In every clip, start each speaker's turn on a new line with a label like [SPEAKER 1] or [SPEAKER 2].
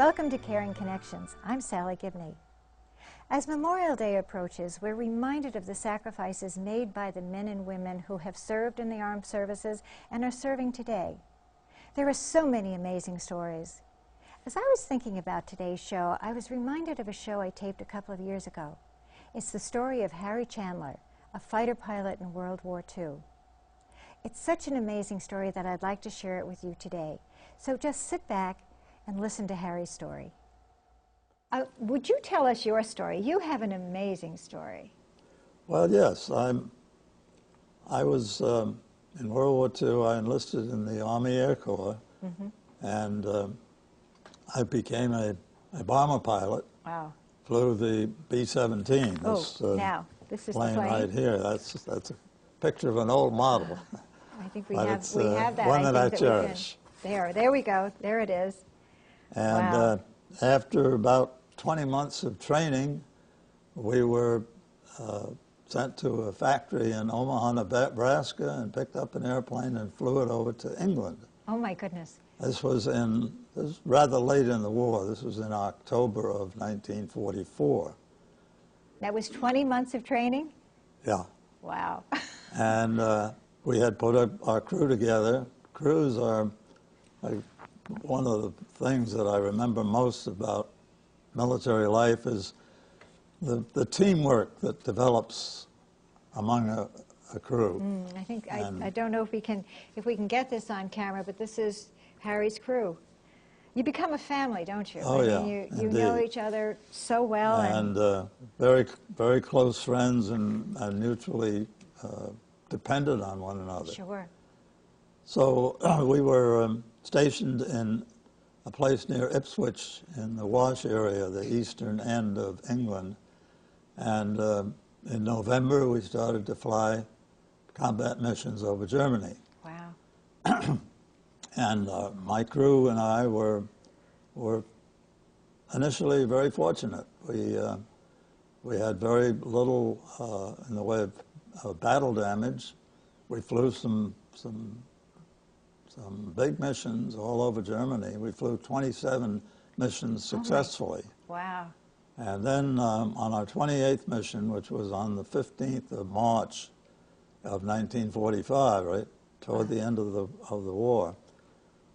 [SPEAKER 1] Welcome to Caring Connections. I'm Sally Gibney. As Memorial Day approaches, we're reminded of the sacrifices made by the men and women who have served in the armed services and are serving today. There are so many amazing stories. As I was thinking about today's show, I was reminded of a show I taped a couple of years ago. It's the story of Harry Chandler, a fighter pilot in World War II. It's such an amazing story that I'd like to share it with you today. So just sit back and listen to Harry's story. Would you tell us your story? You have an amazing story.
[SPEAKER 2] Well, yes. I was in World War II. I enlisted in the Army Air Corps, and I became a bomber pilot.
[SPEAKER 1] Wow.
[SPEAKER 2] Flew the B-17.
[SPEAKER 1] Now this is
[SPEAKER 2] plane
[SPEAKER 1] the plane
[SPEAKER 2] right here. That's a picture of an old model.
[SPEAKER 1] I think we
[SPEAKER 2] But
[SPEAKER 1] have
[SPEAKER 2] it's,
[SPEAKER 1] that.
[SPEAKER 2] one that I
[SPEAKER 1] think
[SPEAKER 2] cherish.
[SPEAKER 1] There we go. There it is.
[SPEAKER 2] And
[SPEAKER 1] Wow.
[SPEAKER 2] After about 20 months of training, we were sent to a factory in Omaha, Nebraska, and picked up an airplane and flew it over to England.
[SPEAKER 1] Oh my goodness.
[SPEAKER 2] This was rather late in the war. This was in October of 1944.
[SPEAKER 1] That was 20 months of training?
[SPEAKER 2] Yeah.
[SPEAKER 1] Wow.
[SPEAKER 2] And we had put our crew together. Crews are one of the things that I remember most about military life is the teamwork that develops among a crew.
[SPEAKER 1] I think I don't know if we can get this on camera, but this is Harry's crew. You become a family, don't you?
[SPEAKER 2] Oh, yeah,
[SPEAKER 1] You know each other so well.
[SPEAKER 2] And very, very close friends and mutually dependent on one another.
[SPEAKER 1] Sure.
[SPEAKER 2] So we were stationed in a place near Ipswich in the Wash area, the eastern end of England. And in November, we started to fly combat missions over Germany.
[SPEAKER 1] Wow.
[SPEAKER 2] And my crew and I were initially very fortunate. We had very little in the way of battle damage. We flew some big missions all over Germany. We flew 27 missions successfully.
[SPEAKER 1] Wow.
[SPEAKER 2] And then on our 28th mission, which was on the 15th of March of 1945, right, toward the end of the war,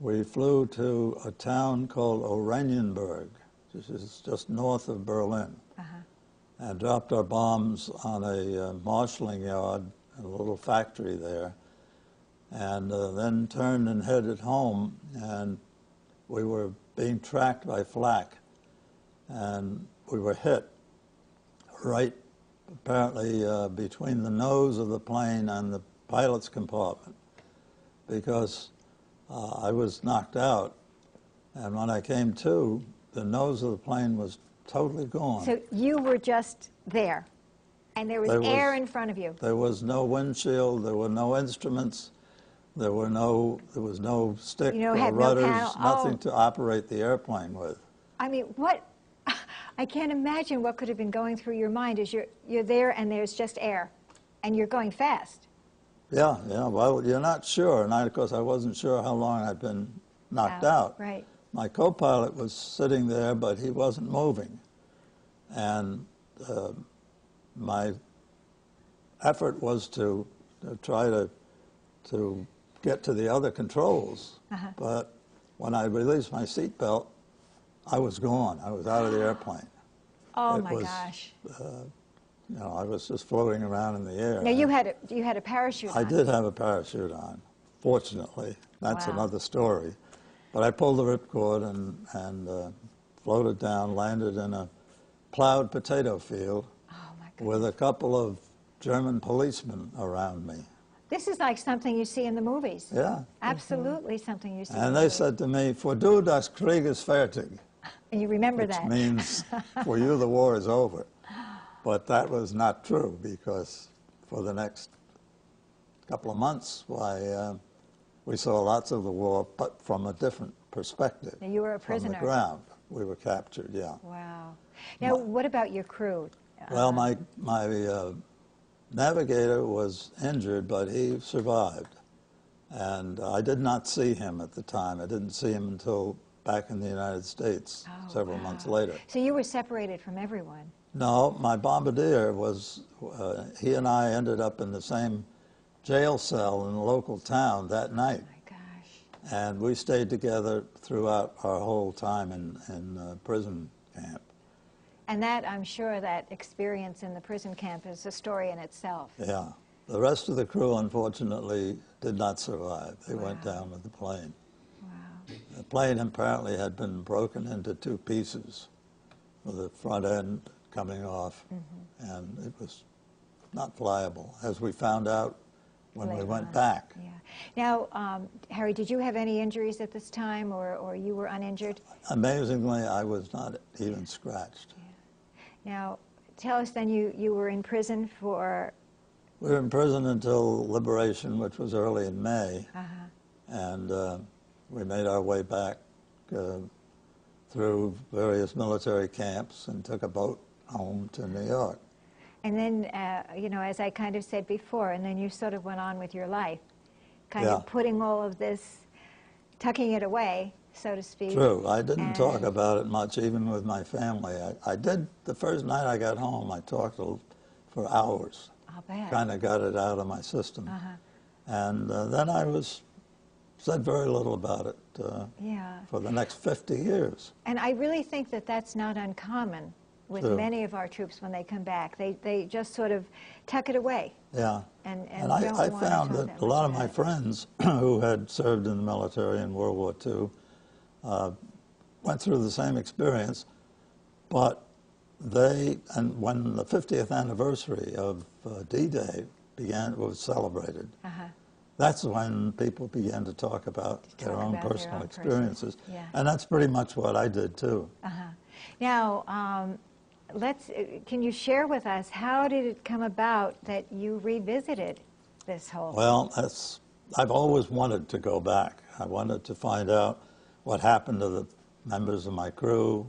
[SPEAKER 2] we flew to a town called Oranienburg, which is just north of Berlin, and dropped our bombs on a marshalling yard, a little factory there, and then turned and headed home, and we were being tracked by flak, and we were hit right, apparently, between the nose of the plane and the pilot's compartment, because I was knocked out, and when I came to, the nose of the plane was totally gone.
[SPEAKER 1] So you were just there, and there was air in front of you.
[SPEAKER 2] There was no windshield, there were no instruments, there was no stick or rudders, nothing to operate the airplane with.
[SPEAKER 1] I mean, I can't imagine what could have been going through your mind as you're there and there's just air, and you're going fast.
[SPEAKER 2] Yeah, well, you're not sure, and of course I wasn't sure how long I'd been knocked out.
[SPEAKER 1] Right.
[SPEAKER 2] My co-pilot was sitting there, but he wasn't moving, and my effort was to try to get to the other controls, but when I released my seatbelt, I was gone. I was out of the airplane.
[SPEAKER 1] Oh my gosh.
[SPEAKER 2] You know, I was just floating around in the air.
[SPEAKER 1] Now you had a parachute on.
[SPEAKER 2] I did have a parachute on, fortunately. That's another story. But I pulled the ripcord and floated down, landed in a plowed potato field with a couple of German policemen around me.
[SPEAKER 1] This is like something you see in the movies.
[SPEAKER 2] Yeah.
[SPEAKER 1] Absolutely something you see in the
[SPEAKER 2] And
[SPEAKER 1] movies.
[SPEAKER 2] they said to me, "For du, das Krieg ist fertig."
[SPEAKER 1] And you remember
[SPEAKER 2] Which
[SPEAKER 1] that.
[SPEAKER 2] means, for you, the war is over. But that was not true, because for the next couple of months, we saw lots of the war, but from a different perspective.
[SPEAKER 1] Now you were a prisoner.
[SPEAKER 2] From the ground. We were captured, yeah.
[SPEAKER 1] Wow. Now, what about your crew?
[SPEAKER 2] Well, my navigator was injured, but he survived. And I did not see him at the time. I didn't see him until back in the United States several months
[SPEAKER 1] wow.
[SPEAKER 2] later.
[SPEAKER 1] So you were separated from everyone.
[SPEAKER 2] No, my bombardier was, he and I ended up in the same jail cell in the local town that night.
[SPEAKER 1] Oh my gosh.
[SPEAKER 2] And we stayed together throughout our whole time in prison camp.
[SPEAKER 1] And that, I'm sure, that experience in the prison camp is a story in itself.
[SPEAKER 2] Yeah. The rest of the crew, unfortunately, did not survive. They
[SPEAKER 1] Wow.
[SPEAKER 2] went down with the plane.
[SPEAKER 1] Wow.
[SPEAKER 2] The plane apparently had been broken into two pieces, with the front end coming off, and it was not flyable, as we found out when we
[SPEAKER 1] Later
[SPEAKER 2] went
[SPEAKER 1] on.
[SPEAKER 2] back.
[SPEAKER 1] Yeah. Now, Harry, did you have any injuries at this time, or you were uninjured?
[SPEAKER 2] Amazingly, I was not even scratched.
[SPEAKER 1] Now, tell us then, you were in prison for...
[SPEAKER 2] We were in prison until liberation, which was early in May, and we made our way back through various military camps and took a boat home to New York.
[SPEAKER 1] And then, you know, as I kind of said before, and then you sort of went on with your life, kind of putting all of this, tucking it away, so to speak.
[SPEAKER 2] True. I didn't talk about it much, even with my family. I did, the first night I got home, I talked for hours.
[SPEAKER 1] I'll bet.
[SPEAKER 2] Kind of got it out of my system. And then I said very little about it for the next 50 years.
[SPEAKER 1] And I really think that that's not uncommon with
[SPEAKER 2] True.
[SPEAKER 1] many of our troops when they come back. They just sort of tuck it away.
[SPEAKER 2] Yeah.
[SPEAKER 1] And
[SPEAKER 2] I
[SPEAKER 1] don't want to
[SPEAKER 2] found
[SPEAKER 1] talk
[SPEAKER 2] that
[SPEAKER 1] that
[SPEAKER 2] a lot of
[SPEAKER 1] much
[SPEAKER 2] my
[SPEAKER 1] about it.
[SPEAKER 2] friends who had served in the military in World War II went through the same experience, but and when the 50th anniversary of D-Day was celebrated, that's when people began to talk about their own personal experiences.
[SPEAKER 1] Yeah.
[SPEAKER 2] And that's pretty much what I did too.
[SPEAKER 1] Now, can you share with us, how did it come about that you revisited this whole...
[SPEAKER 2] Well, I've always wanted to go back. I wanted to find out what happened to the members of my crew,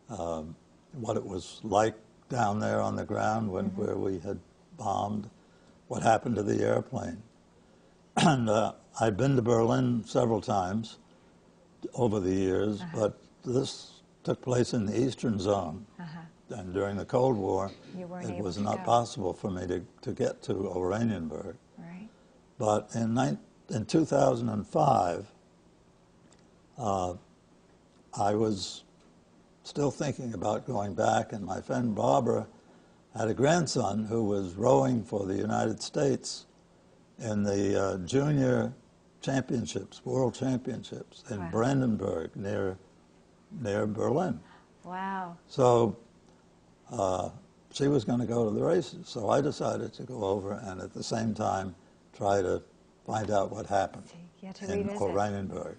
[SPEAKER 2] what it was like down there on the ground where we had bombed, what happened to the airplane. And I'd been to Berlin several times over the years, but this took place in the Eastern Zone. And during the Cold War, it was not possible for me to get to Oranienburg.
[SPEAKER 1] Right.
[SPEAKER 2] But in 2005, I was still thinking about going back, and my friend Barbara had a grandson who was rowing for the United States in the junior championships, world championships in Brandenburg near Berlin.
[SPEAKER 1] Wow.
[SPEAKER 2] So she was going to go to the races, so I decided to go over and at the same time try to find out what happened in Oranienburg.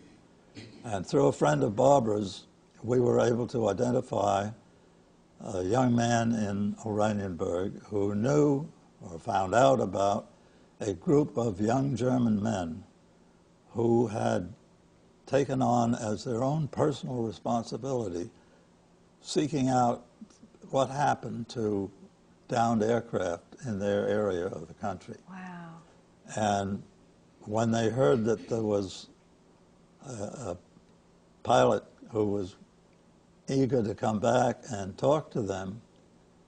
[SPEAKER 2] And through a friend of Barbara's, we were able to identify a young man in Oranienburg who knew or found out about a group of young German men who had taken on as their own personal responsibility seeking out what happened to downed aircraft in their area of the country.
[SPEAKER 1] Wow.
[SPEAKER 2] And when they heard that there was a pilot who was eager to come back and talk to them,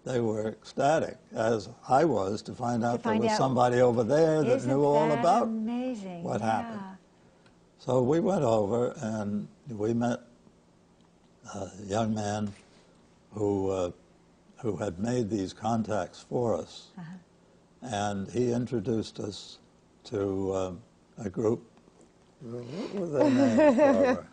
[SPEAKER 2] they were ecstatic, as I was, to find out there was somebody over there that knew all about what happened. So we went over and we met a young man who had made these contacts for us. And he introduced us to a group. What were their names, Barbara?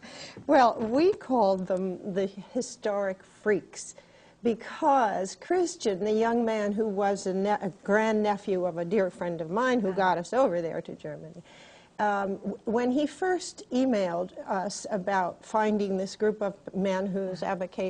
[SPEAKER 3] Well, we called them the Historic Freaks because Christian, the young man who was a grandnephew of a dear friend of mine who got us over there to Germany, when he first emailed us about finding this group of men who's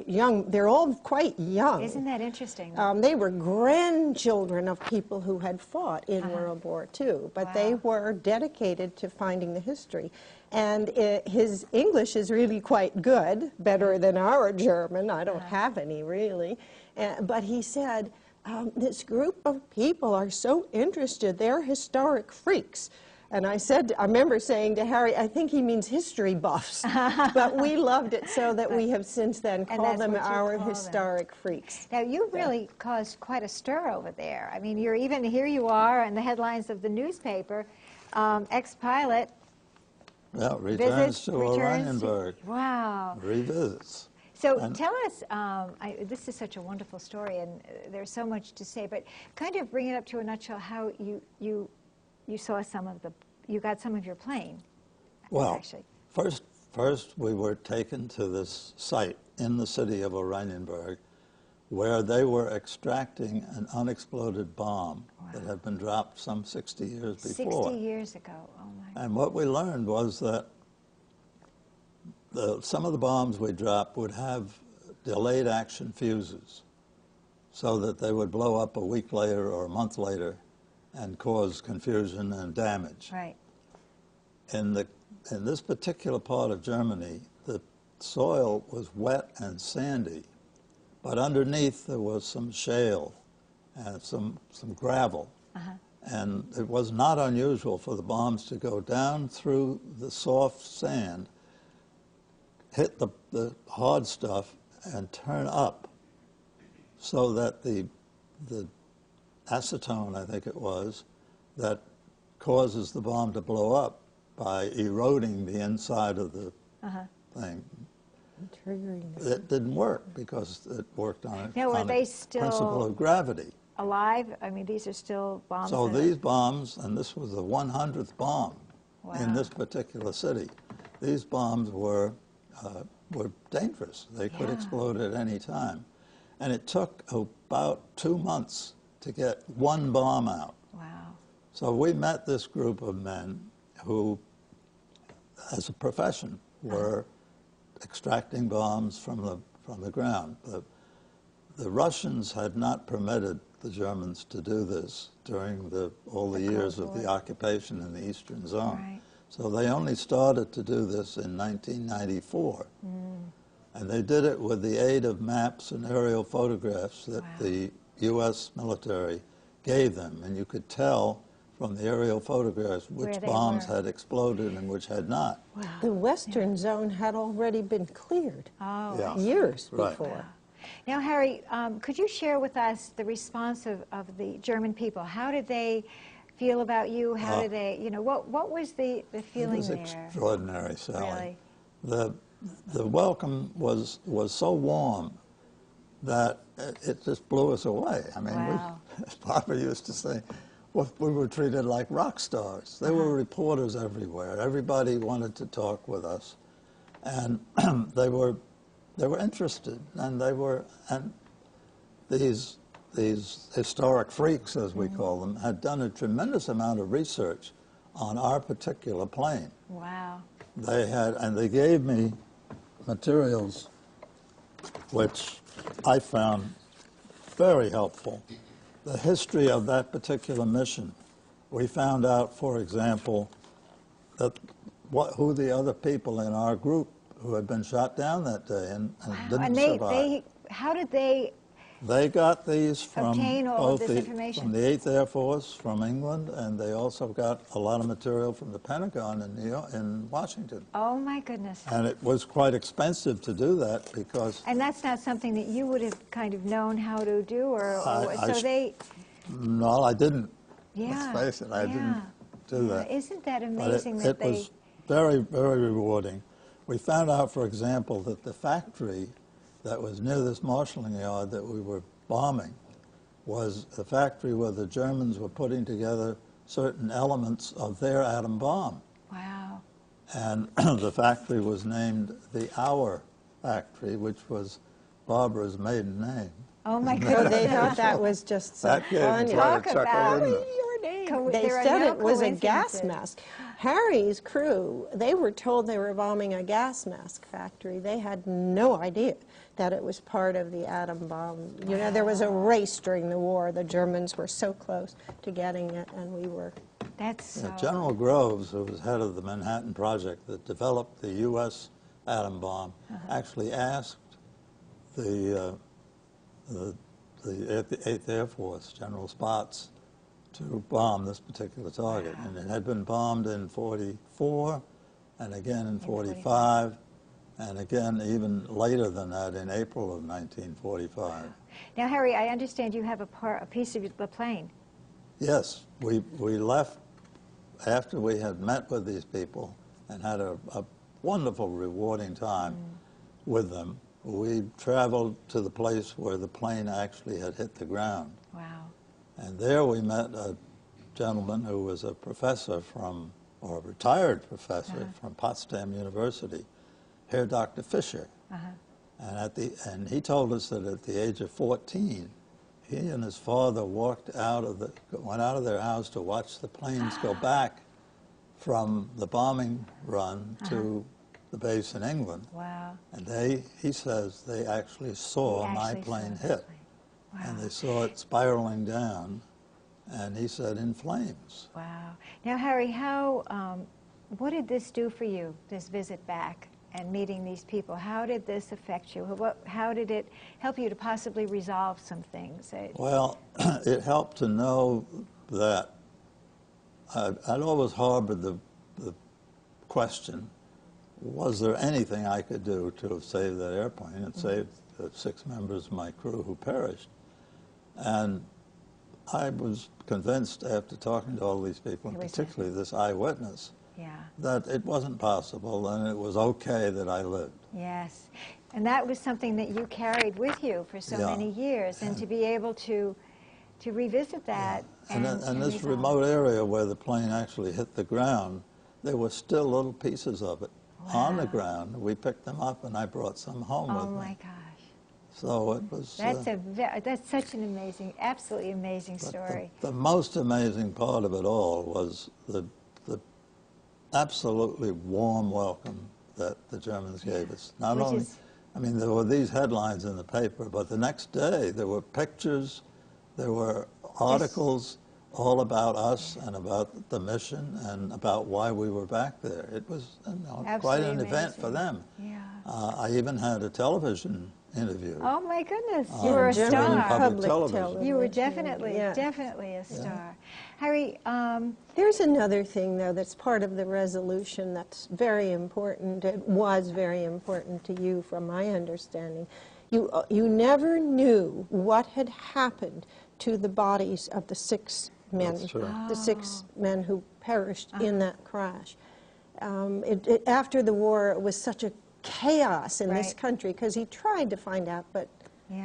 [SPEAKER 3] young, they're all quite young.
[SPEAKER 1] Isn't that interesting?
[SPEAKER 3] They were grandchildren of people who had fought in World War II, but they were dedicated to finding the history. And his English is really quite good, better than our German. I don't have any, really. But he said, this group of people are so interested. They're historic freaks. And I remember saying to Harry, I think he means history buffs. But we loved it so that we have since then called them our historic freaks.
[SPEAKER 1] Now, you really caused quite a stir over there. I mean, here you are in the headlines of the newspaper, ex-pilot.
[SPEAKER 2] Yeah, returns to Oranienburg.
[SPEAKER 1] Wow.
[SPEAKER 2] Revisits.
[SPEAKER 1] So tell us, this is such a wonderful story, and there's so much to say, but kind of bring it up to a nutshell how you saw you got some of your plane.
[SPEAKER 2] Well,
[SPEAKER 1] actually.
[SPEAKER 2] first we were taken to this site in the city of Oranienburg where they were extracting an unexploded bomb that had been dropped some 60 years before.
[SPEAKER 1] 60 years ago, oh my.
[SPEAKER 2] And what we learned was that some of the bombs we dropped would have delayed action fuses so that they would blow up a week later or a month later and cause confusion and damage.
[SPEAKER 1] Right.
[SPEAKER 2] In this particular part of Germany, the soil was wet and sandy, but underneath there was some shale and some gravel. And it was not unusual for the bombs to go down through the soft sand, hit the hard stuff, and turn up so that the acetone, I think it was, that causes the bomb to blow up by eroding the inside of the thing. It didn't work because it worked on a principle of gravity.
[SPEAKER 1] Alive? I mean, these are still bombs.
[SPEAKER 2] So these bombs, and this was the 100th bomb in this particular city, these bombs were dangerous. They could explode at any time. And it took about 2 months to get one bomb out.
[SPEAKER 1] Wow.
[SPEAKER 2] So we met this group of men who, as a profession, were extracting bombs from the ground. The Russians had not permitted the Germans to do this during all the years of the occupation in the Eastern Zone.
[SPEAKER 1] Right.
[SPEAKER 2] So they only started to do this in 1994. And they did it with the aid of maps and aerial photographs that the U.S. military gave them. And you could tell from the aerial photographs which bombs had exploded and which had not.
[SPEAKER 3] Wow. The Western Zone had already been cleared years before.
[SPEAKER 1] Wow. Now, Harry, could you share with us the response of the German people? How did they feel about you? How did they, what was the feeling there?
[SPEAKER 2] It was extraordinary, Sally.
[SPEAKER 1] Really?
[SPEAKER 2] The welcome was so warm that it just blew us away. I mean, as Papa used to say, we were treated like rock stars. There were reporters everywhere. Everybody wanted to talk with us. And they were interested, and these historic freaks, as we call them, had done a tremendous amount of research on our particular plane.
[SPEAKER 1] Wow.
[SPEAKER 2] They gave me materials which I found very helpful. The history of that particular mission. We found out, for example, that who the other people in our group who had been shot down that day and didn't survive.
[SPEAKER 1] How did they
[SPEAKER 2] got these from
[SPEAKER 1] obtain all of
[SPEAKER 2] both
[SPEAKER 1] this information?
[SPEAKER 2] From the 8th Air Force, from England, and they also got a lot of material from the Pentagon in Washington.
[SPEAKER 1] Oh my goodness.
[SPEAKER 2] And it was quite expensive to do that because...
[SPEAKER 1] And that's not something that you would have kind of known how to do,
[SPEAKER 2] No, I didn't.
[SPEAKER 1] Yeah.
[SPEAKER 2] Let's face it, I didn't do that.
[SPEAKER 1] Isn't that amazing that
[SPEAKER 2] it was very, very rewarding. We found out, for example, that the factory that was near this marshalling yard that we were bombing was a factory where the Germans were putting together certain elements of their atom bomb.
[SPEAKER 1] Wow.
[SPEAKER 2] And the factory was named the Hour Factory, which was Barbara's maiden name.
[SPEAKER 1] Oh my
[SPEAKER 3] So
[SPEAKER 1] goodness.
[SPEAKER 3] they thought that was just so funny.
[SPEAKER 1] Talk about
[SPEAKER 3] Your name. They
[SPEAKER 1] There are
[SPEAKER 3] said
[SPEAKER 1] no
[SPEAKER 3] it was a gas
[SPEAKER 1] coincidences.
[SPEAKER 3] mask. Harry's crew, they were told they were bombing a gas mask factory. They had no idea that it was part of the atom bomb. You know, there was a race during the war. The Germans were so close to getting it, and we were.
[SPEAKER 1] That's so...
[SPEAKER 2] General Groves, who was head of the Manhattan Project that developed the U.S. atom bomb, actually asked the 8th Air Force, General Spaatz, to bomb this particular target. And it had been bombed in 44, and again in 45, and again even later than that in April of 1945.
[SPEAKER 1] Now, Harry, I understand you have a piece of the plane.
[SPEAKER 2] Yes, we left after we had met with these people and had a wonderful, rewarding time with them. We traveled to the place where the plane actually had hit the ground.
[SPEAKER 1] Wow.
[SPEAKER 2] And there we met a gentleman who was a professor or a retired professor from Potsdam University, Herr Dr. Fischer. And he told us that at the age of 14, he and his father went out of their house to watch the planes go back from the bombing run to the base in England.
[SPEAKER 1] Wow.
[SPEAKER 2] And he says they actually saw my plane hit.
[SPEAKER 1] Wow.
[SPEAKER 2] And they saw it spiraling down, and he said in flames.
[SPEAKER 1] Wow. Now, Harry, what did this do for you, this visit back and meeting these people? How did this affect you? How did it help you to possibly resolve some things?
[SPEAKER 2] Well, it helped to know that I'd always harbored the question, was there anything I could do to have saved that airplane and saved the 6 members of my crew who perished? And I was convinced after talking to all these people, and particularly this eyewitness, that it wasn't possible and it was okay that I lived.
[SPEAKER 1] Yes. And that was something that you carried with you for so many years, and to be able to revisit that.
[SPEAKER 2] And this remote area where the plane actually hit the ground, there were still little pieces of it on the ground. We picked them up and I brought some home with me.
[SPEAKER 1] Oh my gosh.
[SPEAKER 2] So it was...
[SPEAKER 1] That's such an amazing, absolutely amazing story.
[SPEAKER 2] The most amazing part of it all was the absolutely warm welcome that the Germans gave us. Not only, I mean, there were these headlines in the paper, but the next day there were pictures, there were articles all about us and about the mission and about why we were back there. It was quite an event for them.
[SPEAKER 1] Yeah.
[SPEAKER 2] I even had a television interview.
[SPEAKER 1] Oh my goodness, you were a star.
[SPEAKER 2] Public television.
[SPEAKER 1] You were definitely a star. Harry,
[SPEAKER 3] there's another thing, though, that's part of the resolution that's very important. It was very important to you, from my understanding. You never knew what had happened to the bodies of the 6 men, the 6 men who perished in that crash. After the war, it was such a chaos in this country because he tried to find out but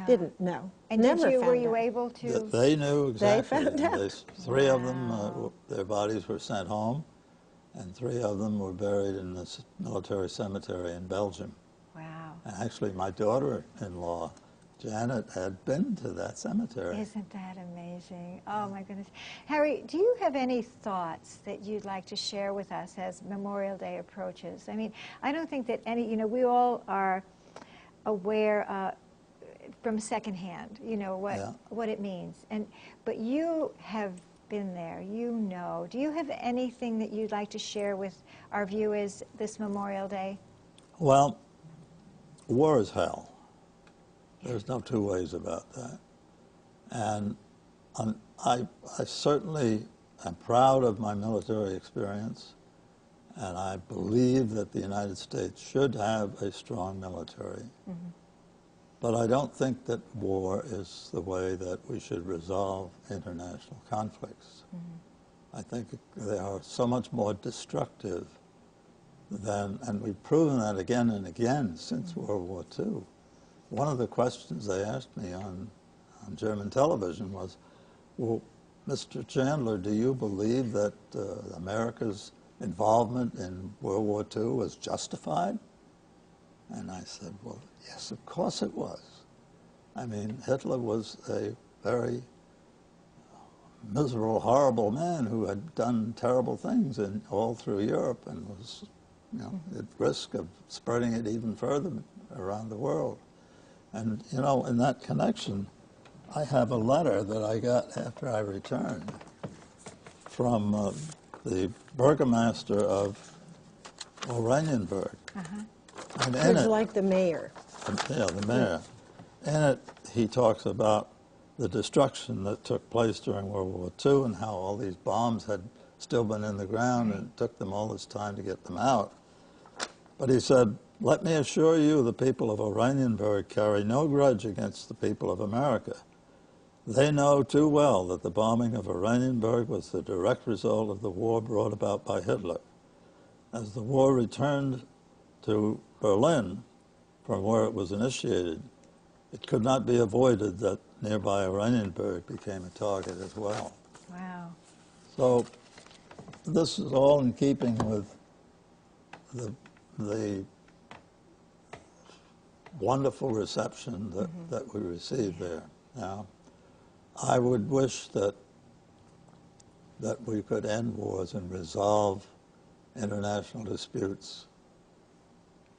[SPEAKER 3] didn't know.
[SPEAKER 1] And were you able to?
[SPEAKER 2] They knew exactly.
[SPEAKER 3] They found out.
[SPEAKER 2] 3 of them, their bodies were sent home, and 3 of them were buried in this military cemetery in Belgium.
[SPEAKER 1] Wow.
[SPEAKER 2] And actually, my daughter-in-law, Janet, had been to that cemetery.
[SPEAKER 1] Isn't that amazing? Oh my goodness. Harry, do you have any thoughts that you'd like to share with us as Memorial Day approaches? I mean, I don't think that we all are aware from secondhand, what it means. But you have been there, Do you have anything that you'd like to share with our viewers this Memorial Day?
[SPEAKER 2] Well, war is hell. There's no 2 ways about that. And I certainly am proud of my military experience, and I believe that the United States should have a strong military. But I don't think that war is the way that we should resolve international conflicts. I think they are so much more destructive and we've proven that again and again since World War II. One of the questions they asked me on German television was, well, Mr. Chandler, do you believe that America's involvement in World War II was justified? And I said, well, yes, of course it was. I mean, Hitler was a very miserable, horrible man who had done terrible things all through Europe and was at risk of spreading it even further around the world. And, in that connection, I have a letter that I got after I returned from the burgomaster of Oranienburg. And in
[SPEAKER 3] It's
[SPEAKER 2] it,
[SPEAKER 3] like the mayor.
[SPEAKER 2] yeah, the mayor. In it, he talks about the destruction that took place during World War II and how all these bombs had still been in the ground and it took them all this time to get them out. But he said, "Let me assure you the people of Oranienburg carry no grudge against the people of America. They know too well that the bombing of Oranienburg was the direct result of the war brought about by Hitler. As the war returned to Berlin, from where it was initiated, it could not be avoided that nearby Oranienburg became a target as well."
[SPEAKER 1] Wow.
[SPEAKER 2] So this is all in keeping with the wonderful reception that we received there. Now, I would wish that we could end wars and resolve international disputes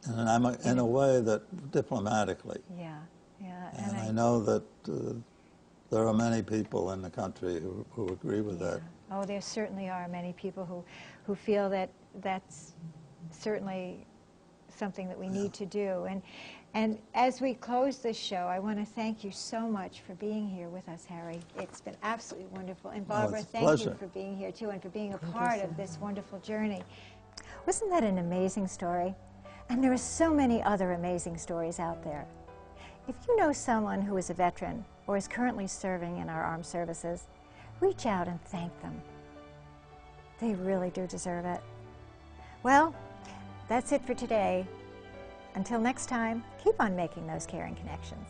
[SPEAKER 2] in a way that diplomatically.
[SPEAKER 1] Yeah, yeah.
[SPEAKER 2] And I know that there are many people in the country who agree with that.
[SPEAKER 1] Oh, there certainly are many people who feel that that's certainly something that we need to do. And as we close this show, I want to thank you so much for being here with us, Harry. It's been absolutely wonderful. And Barbara,
[SPEAKER 2] it's a
[SPEAKER 1] thank
[SPEAKER 2] pleasure.
[SPEAKER 1] you for being here too and for being a part of this wonderful journey. Wasn't that an amazing story? And there are so many other amazing stories out there. If you know someone who is a veteran or is currently serving in our armed services, reach out and thank them. They really do deserve it. Well, that's it for today. Until next time, keep on making those caring connections.